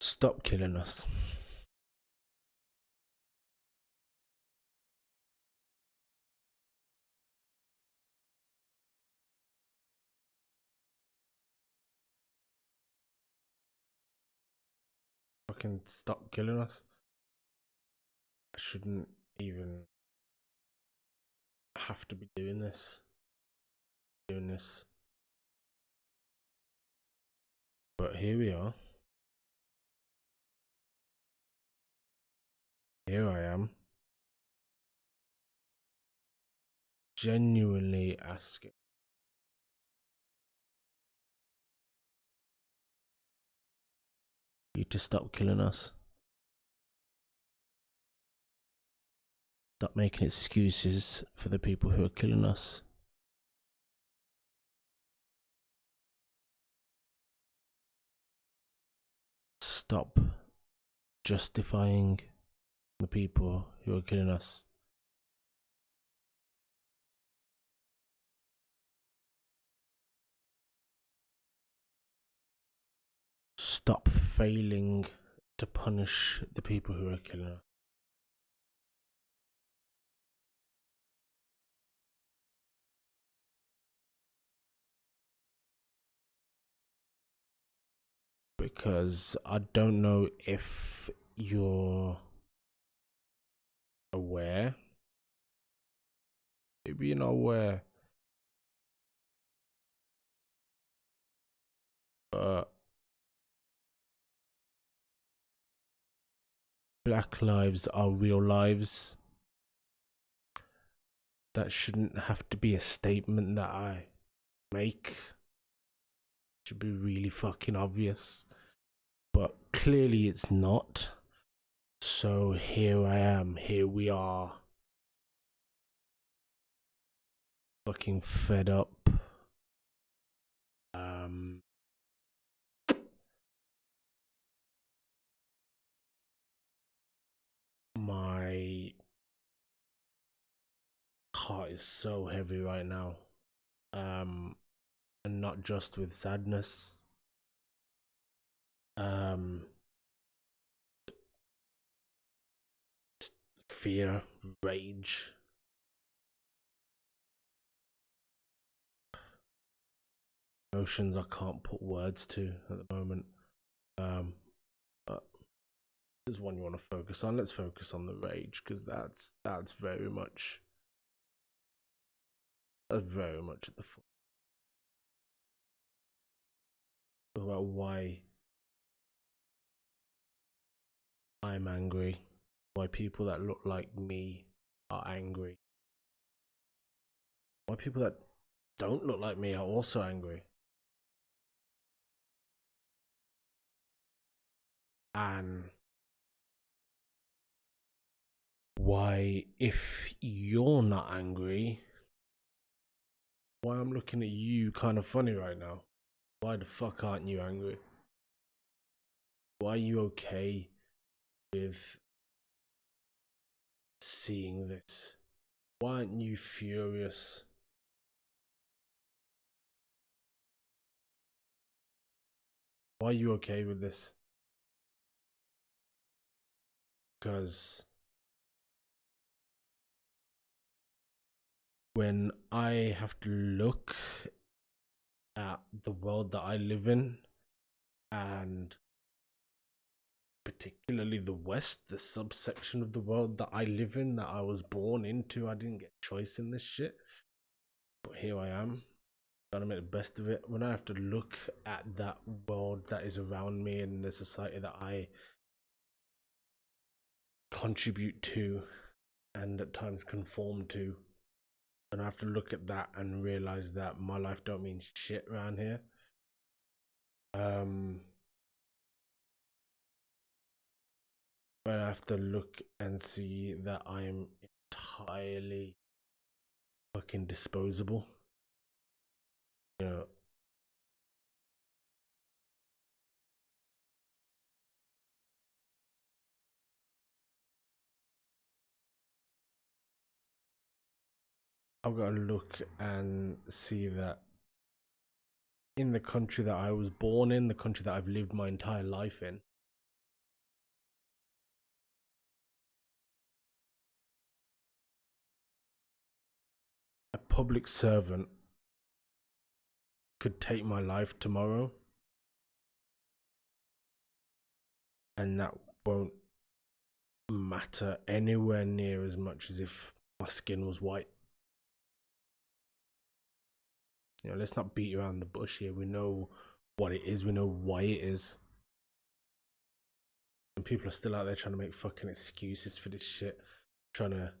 Stop killing us. Fucking stop killing us. I shouldn't even have to be doing this. But here we are. Here I am. Genuinely asking you to stop killing us. Stop making excuses for the people who are killing us. Stop justifying the people who are killing us. Stop failing to punish the people who are killing us. Because I don't know if you're aware. Maybe you're not aware. But Black lives are real lives. That shouldn't have to be a statement that I make. It should be really fucking obvious. But clearly it's not. So here I am. Here we are. Fucking fed up. My heart is so heavy right now. And not just with sadness. Fear, rage. Emotions I can't put words to at the moment. But there's one you want to focus on. Let's focus on the rage, because that's very much at the fore. About why I'm angry, why people that look like me are angry, why people that don't look like me are also angry, and why, if you're not angry, why I'm looking at you kind of funny right now. Why the fuck aren't you angry? Why are you okay with seeing this? Why aren't you furious? Why are you okay with this? Because when I have to look at the world that I live in, and particularly the West, the subsection of the world that I live in, that I was born into, I didn't get a choice in this shit, but here I am, trying to make the best of it. When I have to look at that world that is around me and the society that I contribute to and at times conform to, and I have to look at that and realize that my life don't mean shit around here. When I have to look and see that I am entirely fucking disposable, you know, I've got to look and see that in the country that I was born in, the country that I've lived my entire life in, public servant could take my life tomorrow, and that won't matter anywhere near as much as if my skin was white. You know, let's not beat around the bush here. We know what it is, we know why it is. And people are still out there trying to make fucking excuses for this shit, trying to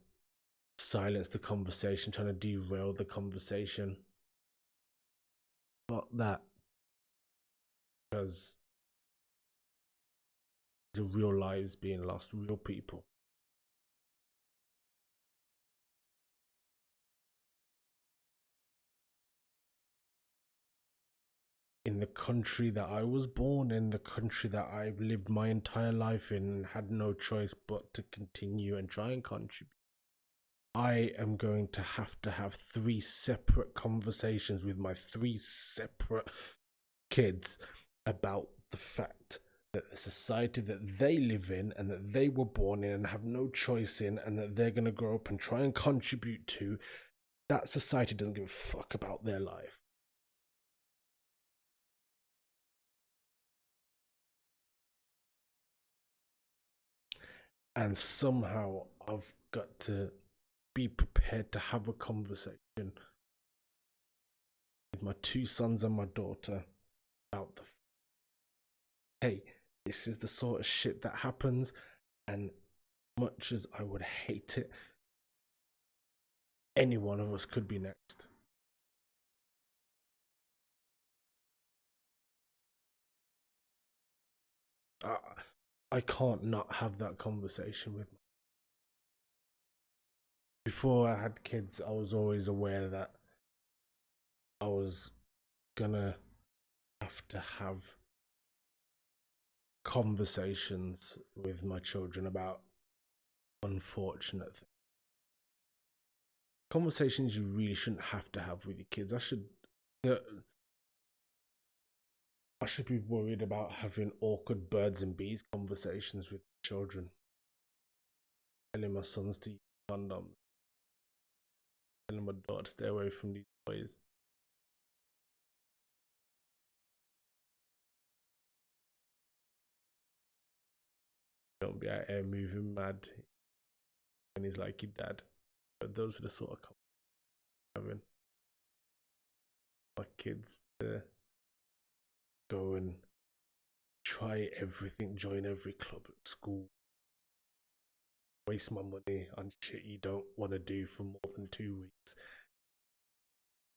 silence the conversation, trying to derail the conversation. Fuck that. Because the real lives being lost, real people. In the country that I was born in, the country that I've lived my entire life in, had no choice but to continue and try and contribute. I am going to have 3 separate conversations with my 3 separate kids about the fact that the society that they live in and that they were born in and have no choice in, and that they're going to grow up and try and contribute to, that society doesn't give a fuck about their life. And somehow I've got to be prepared to have a conversation with my 2 sons and my daughter about hey, this is the sort of shit that happens, and much as I would hate it, any one of us could be next. I can't not have that conversation with me. Before I had kids, I was always aware that I was gonna have to have conversations with my children about unfortunate things. Conversations you really shouldn't have to have with your kids. I should be worried about having awkward birds and bees conversations with children. Telling my sons to use condoms. Telling my daughter to stay away from these boys. Don't be out here moving mad when he's like your dad. But those are the sort of conversations I'm having. My kids to go and try everything, join every club at school, waste my money on shit you don't want to do for more than 2 weeks.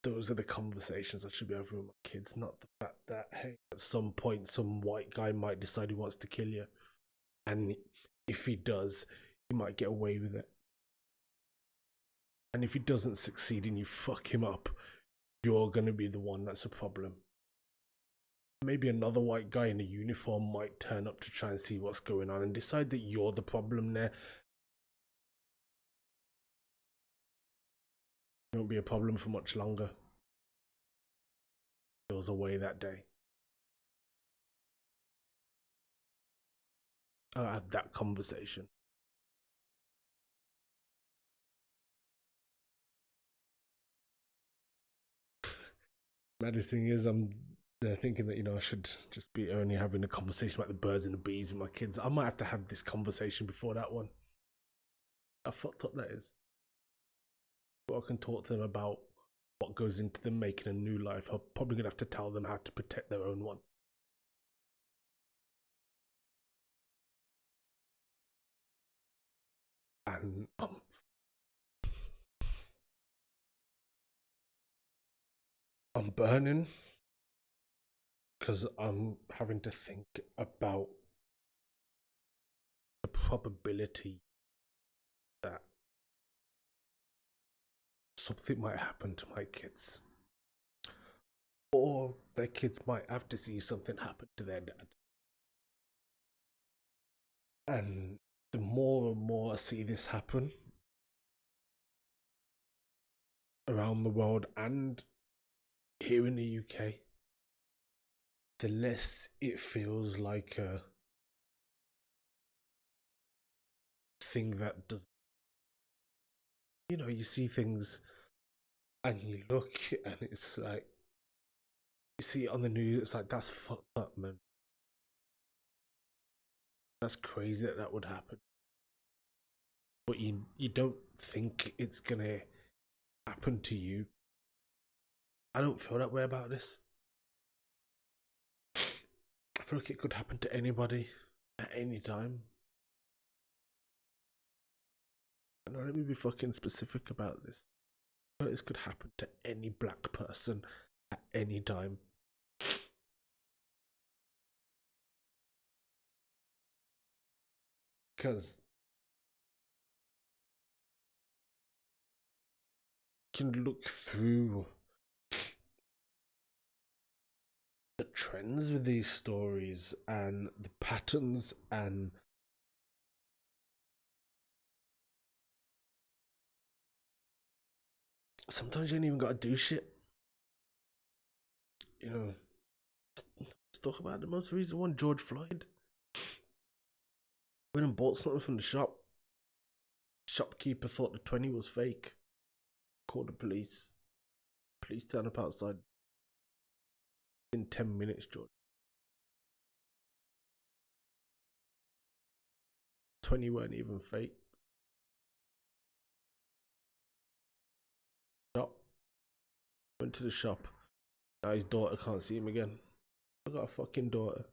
Those are the conversations I should be having with my kids, not the fact that, hey, at some point some white guy might decide he wants to kill you, and if he does, he might get away with it. And if he doesn't succeed and you fuck him up, you're gonna be the one that's a problem. Maybe another white guy in a uniform might turn up to try and see what's going on and decide that you're the problem there. It won't be a problem for much longer. It goes away that day. I'll have that conversation. Maddest thing is, I'm thinking that, you know, I should just be only having a conversation about the birds and the bees with my kids. I might have to have this conversation before that one. How fucked up that is. But I can talk to them about what goes into them making a new life. I'm probably gonna have to tell them how to protect their own one. And I'm burning because I'm having to think about the probability that something might happen to my kids, or their kids might have to see something happen to their dad. And the more and more I see this happen around the world and here in the UK, the less it feels like a thing that does. You know, you see things and you look and it's like, you see it on the news, it's like, that's fucked up, man. That's crazy that that would happen. But you don't think it's gonna happen to you. I don't feel that way about this. I feel like it could happen to anybody at any time. And let me be fucking specific about this. This could happen to any black person at any time. Because you can look through the trends with these stories and the patterns, and sometimes you ain't even gotta do shit. You know, let's talk about the most recent one, George Floyd. Went and bought something from the shop. Shopkeeper thought the 20 was fake. Called the police. Police turned up outside. In 10 minutes, George. 20 weren't even fake. Shop. Went to the shop. Now his daughter can't see him again. I got a fucking daughter.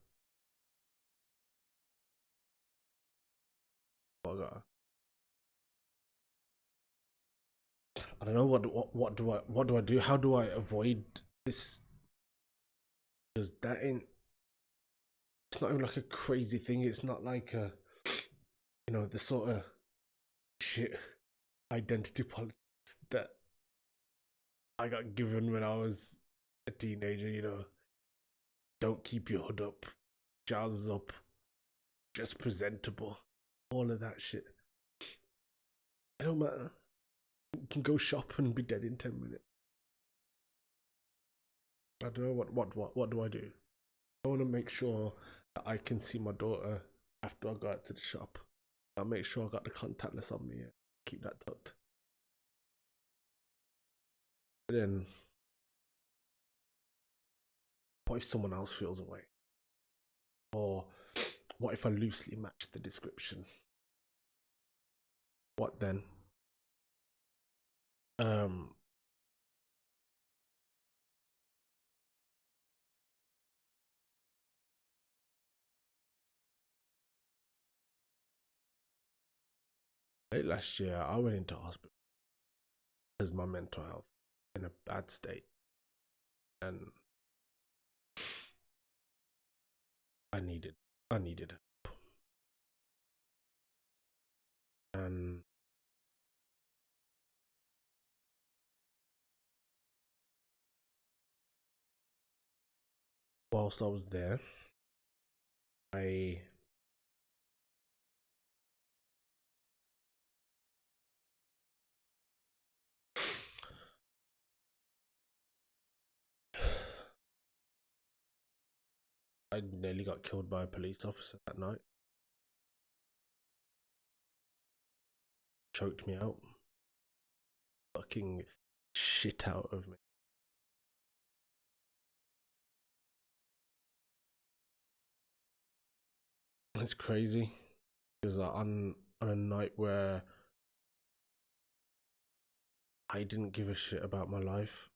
I got her. I don't know what do I do? How do I avoid this? Because that ain't. It's not even like a crazy thing. It's not like a, you know, the sort of shit identity politics that I got given when I was a teenager. You know, don't keep your hood up, trousers up, just presentable, all of that shit. It don't matter. You can go shop and be dead in 10 minutes. I don't know what do I do? I want to make sure that I can see my daughter after I go out to the shop. I'll make sure I got the contactless on me. Keep that tucked. But then, what if someone else feels away? Or what if I loosely match the description? What then? Late last year, I went into hospital because my mental health in a bad state, and I needed help. And whilst I was there, I nearly got killed by a police officer that night. Choked me out. Fucking shit out of me. It's crazy because on a night where I didn't give a shit about my life,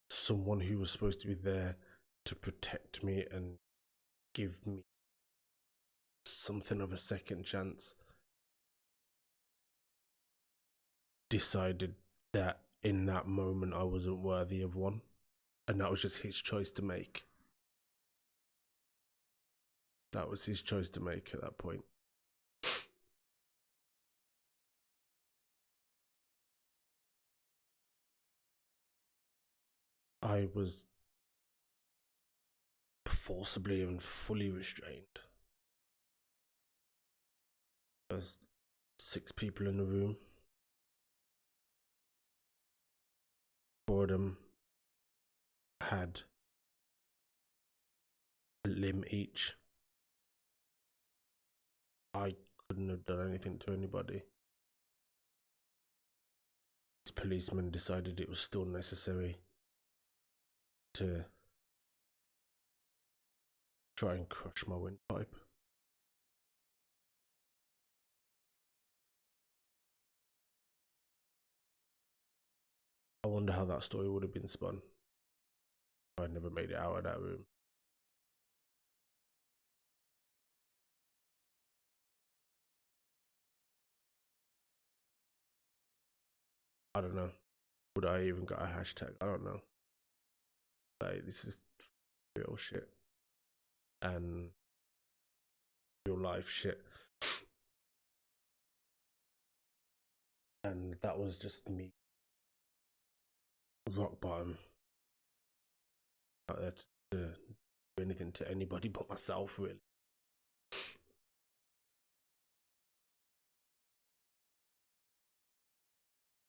someone who was supposed to be there to protect me and give me something of a second chance decided that in that moment I wasn't worthy of one, and that was just his choice to make. That was his choice to make at that point. I was forcibly and fully restrained. There's 6 people in the room. 4 of them had a limb each. I couldn't have done anything to anybody. These policemen decided it was still necessary to try and crush my windpipe. I wonder how that story would have been spun if I never made it out of that room. I don't know. Would I even got a hashtag? I don't know. Like, this is real shit and real life shit. And that was just me, rock bottom, out there to do anything to anybody but myself, really.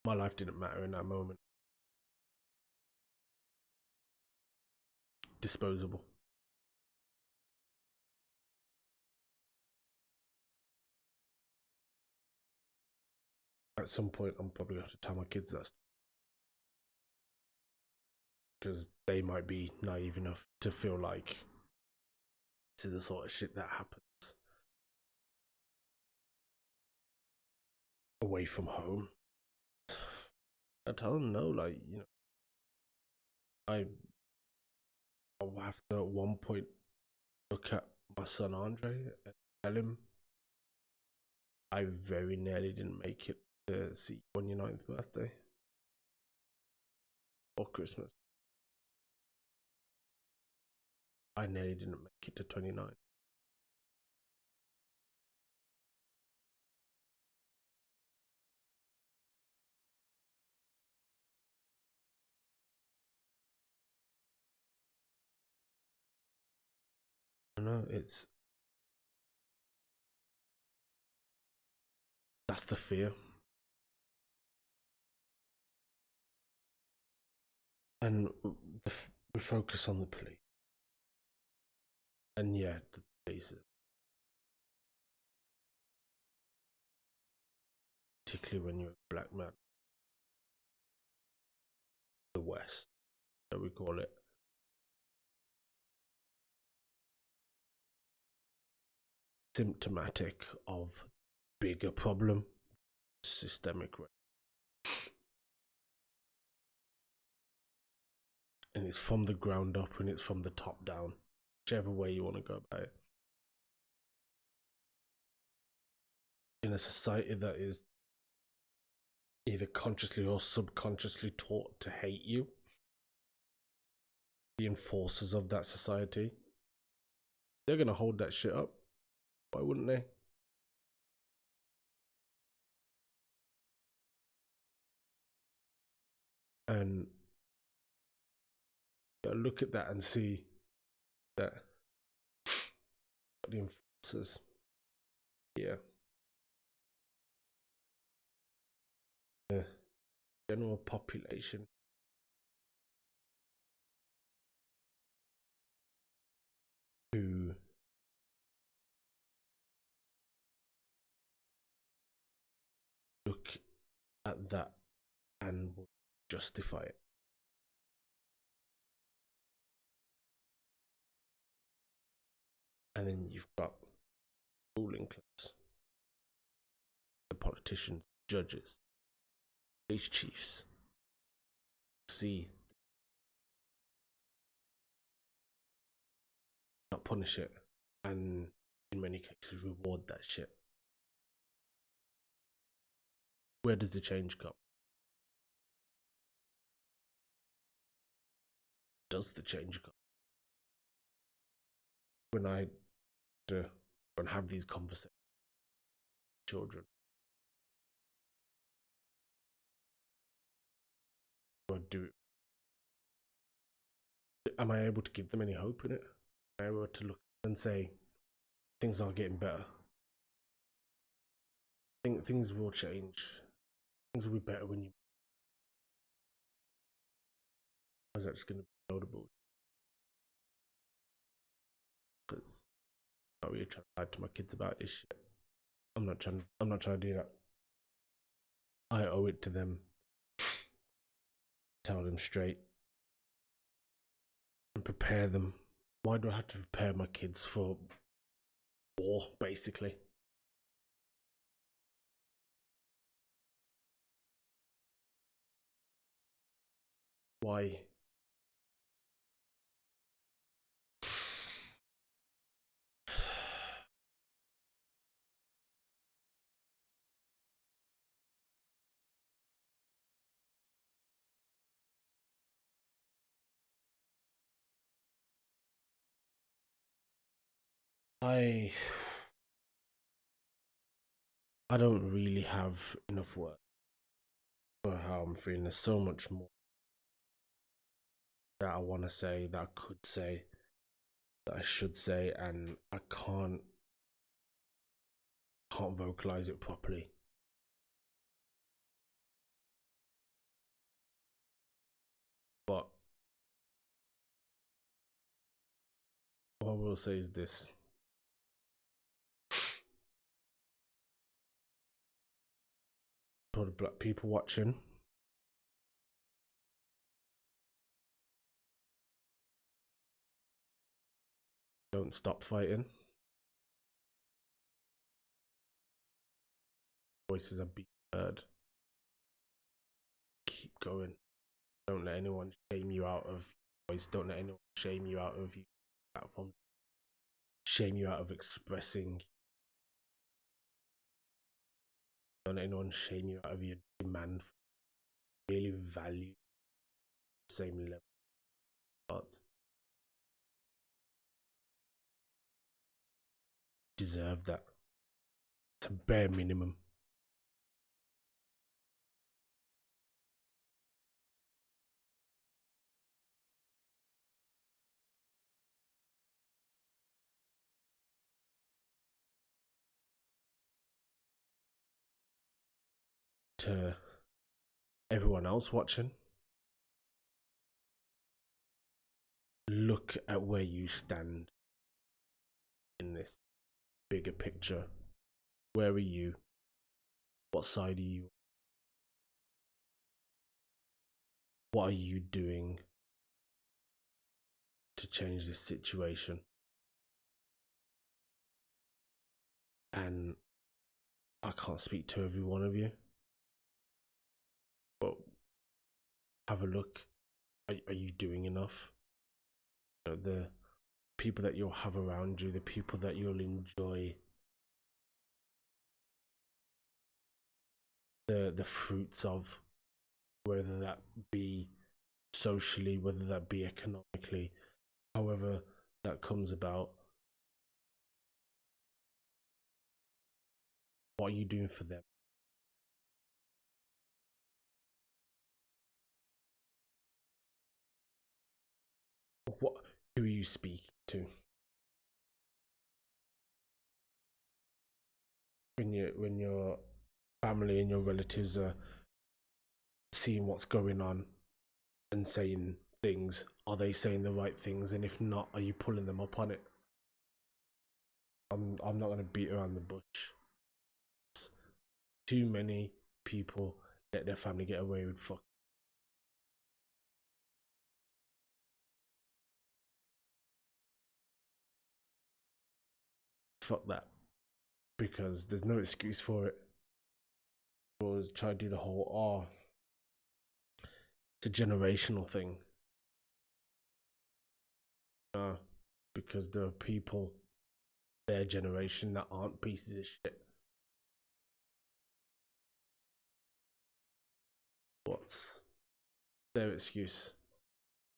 My life didn't matter in that moment. Disposable. At some point, I'm probably going to have to tell my kids that, because they might be naive enough to feel like this is the sort of shit that happens away from home. I tell them no, like, you know, I'll have to at one point look at my son Andre and tell him I very nearly didn't make it to see you on your 9th birthday or Christmas. I nearly didn't make it to 29. No, that's the fear. And we focus on the police. And yeah, the police, particularly when you're a black man, the West, so we call it, symptomatic of bigger problem, systemic racism. And it's from the ground up and it's from the top down, whichever way you want to go about it. In a society that is either consciously or subconsciously taught to hate you, the enforcers of that society, they're gonna hold that shit up. Why wouldn't they? And look at that and see that the enforcers, yeah, the general population who look at that and will justify it. And then you've got ruling class, the politicians, judges, police chiefs, see, not punish it, and in many cases reward that shit. Where does the change come? Does the change come? When I go and have these conversations with children, what do am I able to give them any hope in it? Am I able to look and say things are getting better? Things will change. Things will be better when you. Or is that just going to be notable? Because I'm not really trying to lie to my kids about this shit. I'm not trying to do that. I owe it to them. Tell them straight and prepare them. Why do I have to prepare my kids for war, basically? Why? I don't really have enough words for how I'm feeling. There's so much more that I want to say, that I could say, that I should say, and I can't vocalize it properly. But what I will say is this. For the black people watching, don't stop fighting. Voices are being heard. Keep going. Don't let anyone shame you out of voice. Don't let anyone shame you out of your platform. Shame you out of expressing. Don't let anyone shame you out of your demand for really value the same level of arts. Deserve that. It's a bare minimum. To everyone else watching, look at where you stand in this bigger picture. Where are you? What side are you? What are you doing to change this situation? And I can't speak to every one of you, but have a look. Are you doing enough? You know, the people that you'll have around you, the people that you'll enjoy the fruits of, whether that be socially, whether that be economically, however that comes about. What are you doing for them? Who are you speaking to? When your family and your relatives are seeing what's going on and saying things, are they saying the right things? And if not, are you pulling them up on it? I'm not gonna beat around the bush. Too many people let their family get away with fuck. Fuck that. Because there's no excuse for it. Always try to do the whole it's a generational thing. Because there are people their generation that aren't pieces of shit. What's their excuse?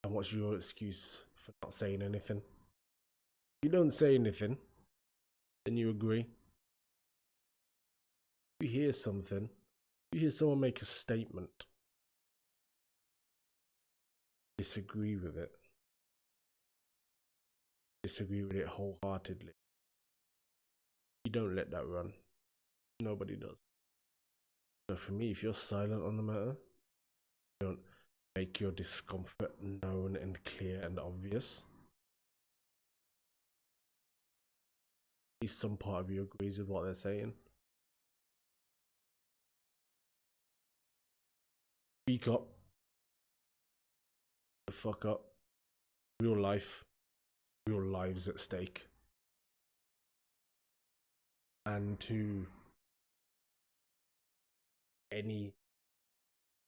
And what's your excuse for not saying anything? If you don't say anything, then you agree. If you hear something, you hear someone make a statement, disagree with it wholeheartedly. You don't let that run. Nobody does. So for me, if you're silent on the matter, don't make your discomfort known and clear and obvious, at least some part of you agrees with what they're saying. Speak up. The fuck up. Real life. Real lives at stake. And to any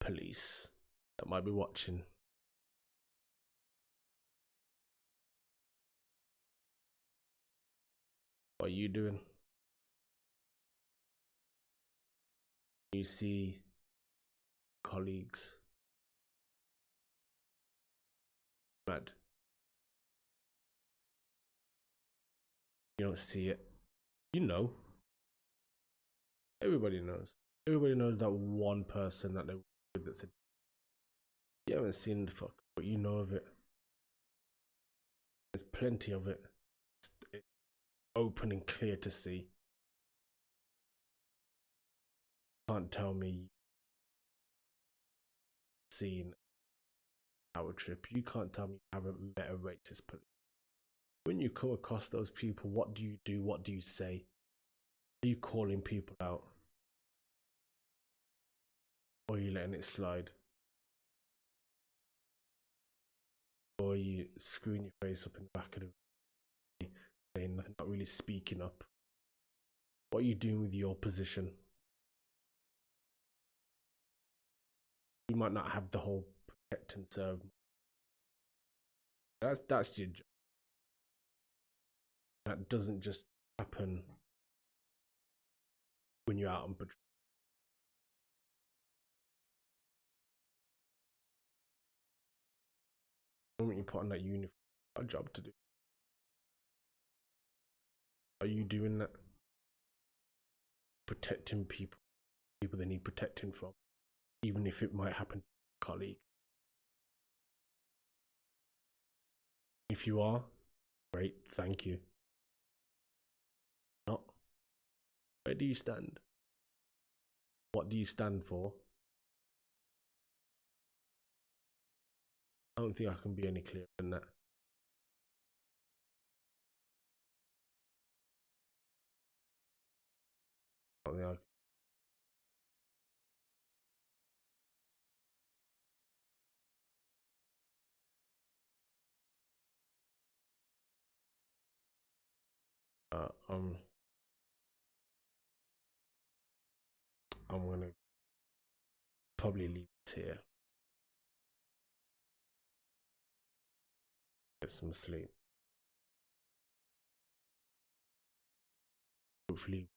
police that might be watching, what are you doing? You see colleagues mad. You don't see it. You know. Everybody knows. Everybody knows that one person that they with that's a, you haven't seen the fuck, but you know of it. There's plenty of it. It's open and clear to see. Can't tell me seen our trip. You can't tell me you haven't met a racist police. When you come across those people, what do you do? What do you say? Are you calling people out? Or are you letting it slide? Or are you screwing your face up in the back of the room, saying nothing, not really speaking up? What are you doing with your position? You might not have the whole protect and serve. That's your job. That doesn't just happen when you're out on patrol. The moment you put on that uniform, a job to do. Are you doing that? Protecting people they need protecting from, even if it might happen to a colleague. If you are, great, thank you. Not, where do you stand? What do you stand for? I don't think I can be any clearer than that. I don't think I I'm gonna probably leave it here. Get some sleep. Hopefully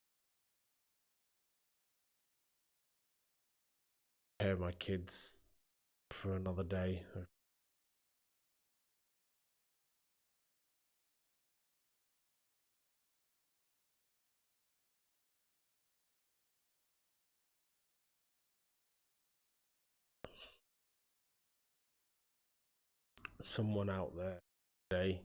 prepare my kids for another day. Someone out there today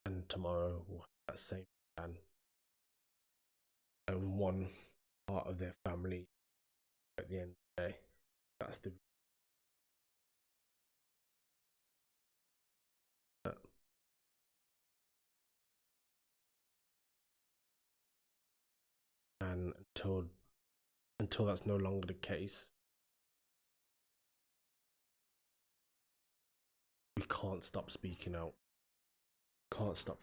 and tomorrow will have that same plan, and one part of their family at the end of the day. That's the and until that's no longer the case, we can't stop speaking out. Can't stop.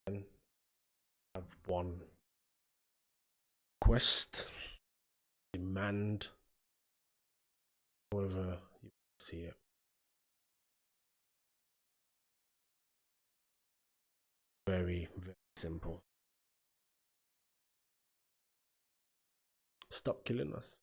And have one quest, demand, however you see it. Very, very simple. Stop killing us.